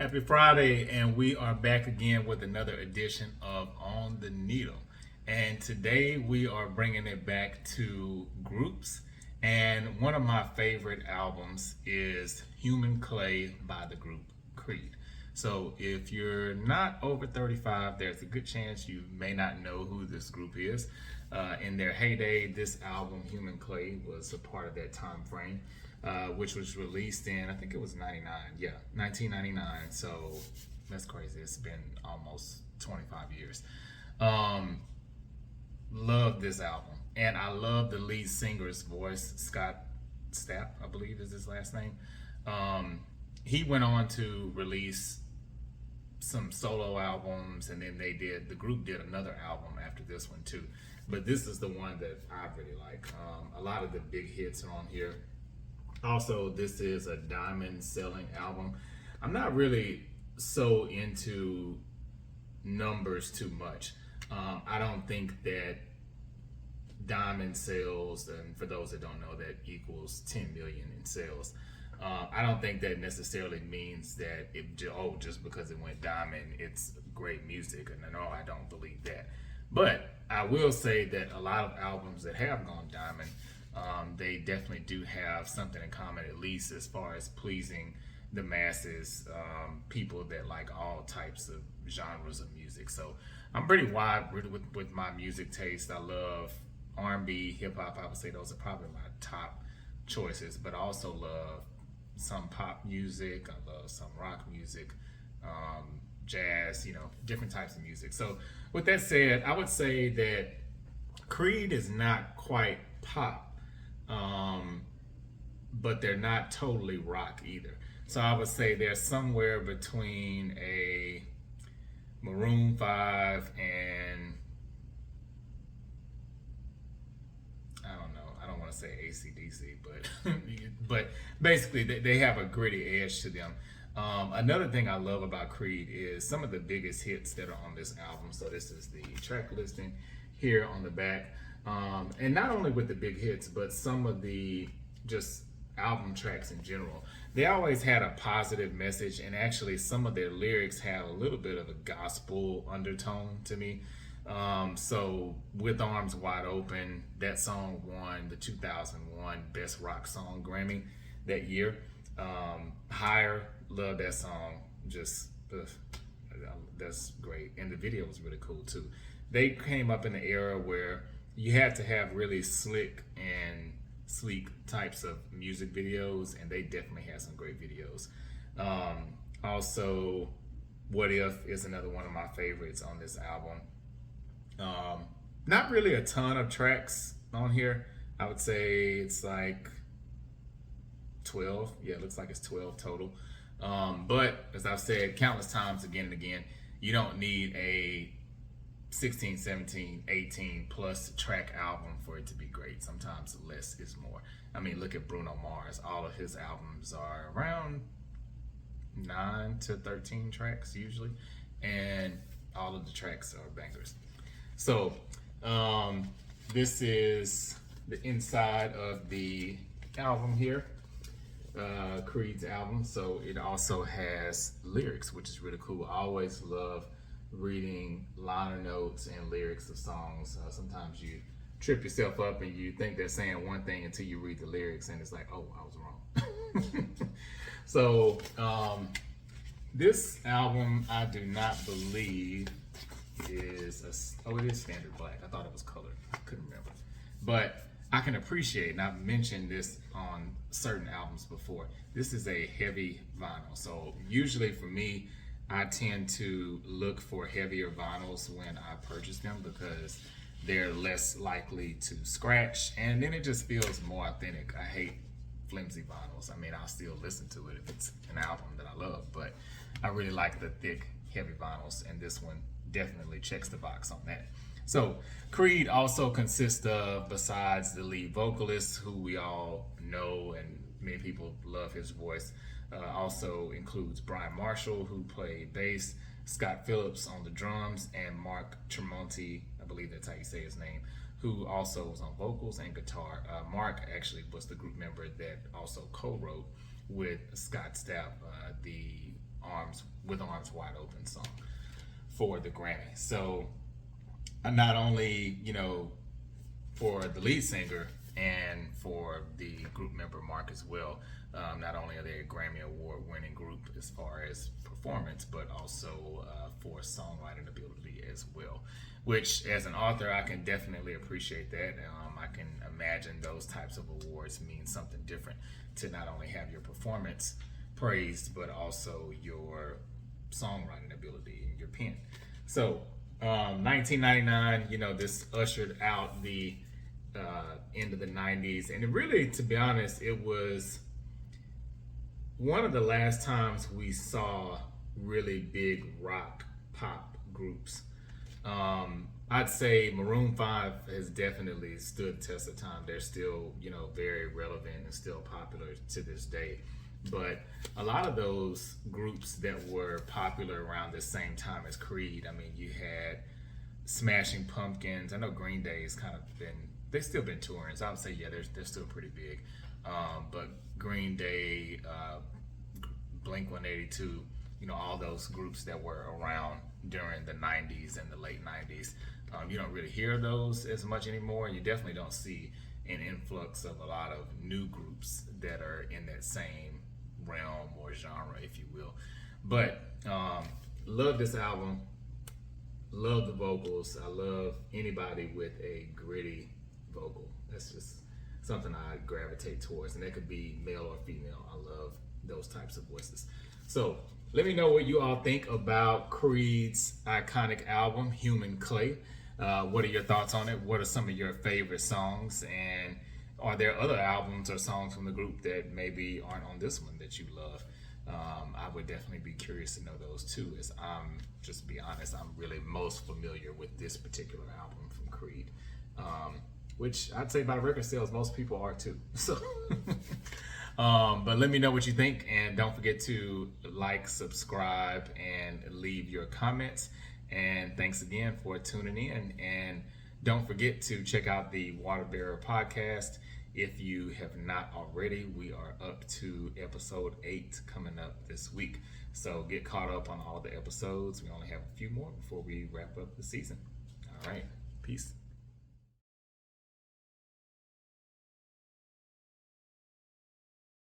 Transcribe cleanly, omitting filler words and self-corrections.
Happy Friday, and we are back again with another edition of On the Needle. And today we are bringing it back to groups. And one of my favorite albums is Human Clay by the group Creed. So if you're not over 35, there's a good chance you may not know who this group is. In their heyday, this album, Human Clay, was a part of that time frame, which was released in, I think it was 99. Yeah, 1999. So that's crazy. It's been almost 25 years. Love this album. And I love the lead singer's voice, Scott Stapp, I believe is his last name. He went on to release some solo albums, and then the group did another album after this one too. But this is the one that I really like. A lot of the big hits are on here. Also, this is a diamond selling album. I'm not really so into numbers too much. I don't think that diamond sales, and for those that don't know, that equals 10 million in sales. I don't think that necessarily means that just because it went diamond, it's great music. And no, I don't believe that. But I will say that a lot of albums that have gone diamond, they definitely do have something in common, at least as far as pleasing the masses, people that like all types of genres of music. So I'm pretty wide with my music taste. I love R&B, hip hop. I would say those are probably my top choices, but I also love some pop music. I love some rock music, jazz, different types of music. So with that said, I would say that Creed is not quite pop, but they're not totally rock either. So I would say they're somewhere between a Maroon 5 and, I don't know, I don't want to say AC/DC, but but basically they have a gritty edge to them. Another thing I love about Creed is some of the biggest hits that are on this album. So this is the track listing here on the back. And not only with the big hits, but some of the just album tracks in general. They always had a positive message, and actually some of their lyrics had a little bit of a gospel undertone to me. So With Arms Wide Open, that song won the 2001 Best Rock Song Grammy that year. Higher, love that song. Just, that's great. And the video was really cool too. They came up in the era where you had to have really slick and sleek types of music videos, and they definitely had some great videos. Also, What If is another one of my favorites on this album. Not really a ton of tracks on here. I would say it's like 12. Yeah, it looks like it's 12 total. But as I've said countless times again and again, you don't need a 16, 17, 18 plus track album for it to be great. Sometimes less is more. I mean, look at Bruno Mars. All of his albums are around 9 to 13 tracks usually, and all of the tracks are bangers. So this is the inside of the album here, Creed's album. So it also has lyrics, which is really cool. I always love reading liner notes and lyrics of songs. Sometimes you trip yourself up and you think they're saying one thing until you read the lyrics, and it's like, oh, I was wrong. So this album, I do not believe is it is standard black. I thought it was colored. I couldn't remember. But I can appreciate, and I've mentioned this on certain albums before, this is a heavy vinyl. So usually for me, I tend to look for heavier vinyls when I purchase them because they're less likely to scratch, and then it just feels more authentic. I hate flimsy vinyls. I mean, I'll still listen to it if it's an album that I love, but I really like the thick, heavy vinyls, and this one definitely checks the box on that. So Creed also consists of, besides the lead vocalist, who we all know and many people love his voice, also includes Brian Marshall, who played bass, Scott Phillips on the drums, and Mark Tremonti, I believe that's how you say his name, who also was on vocals and guitar. Mark actually was the group member that also co-wrote with Scott Stapp the Arms Wide Open song for the Grammy. So not only, for the lead singer and for the group member Mark as well, not only are they a Grammy Award winning group as far as performance, but also for songwriting ability as well. Which, as an author, I can definitely appreciate that. I can imagine those types of awards mean something different, to not only have your performance praised, but also your songwriting ability and your pen. So, 1999, this ushered out the end of the 90s. And it really, to be honest, it was one of the last times we saw really big rock pop groups. I'd say Maroon 5 has definitely stood the test of time. They're still, very relevant and still popular to this day. But a lot of those groups that were popular around the same time as Creed, I mean, you had Smashing Pumpkins. I know Green Day's they've still been touring, so I would say, yeah, they're still pretty big. But Green Day, Blink 182, all those groups that were around during the 90s and the late 90s. You don't really hear those as much anymore. You definitely don't see an influx of a lot of new groups that are in that same realm or genre, if you will. But love this album. Love the vocals. I love anybody with a gritty vocal. That's just something I gravitate towards, and that could be male or female. I love those types of voices. So let me know what you all think about Creed's iconic album, Human Clay. What are your thoughts on it? What are some of your favorite songs? And are there other albums or songs from the group that maybe aren't on this one that you love? I would definitely be curious to know those too, as just to be honest, I'm really most familiar with this particular album from Creed, which I'd say by record sales, most people are too. So, but let me know what you think, and don't forget to like, subscribe, and leave your comments. And thanks again for tuning in. And don't forget to check out the Water Bearer podcast. If you have not already, we are up to episode 8 coming up this week. So get caught up on all the episodes. We only have a few more before we wrap up the season. All right. Peace.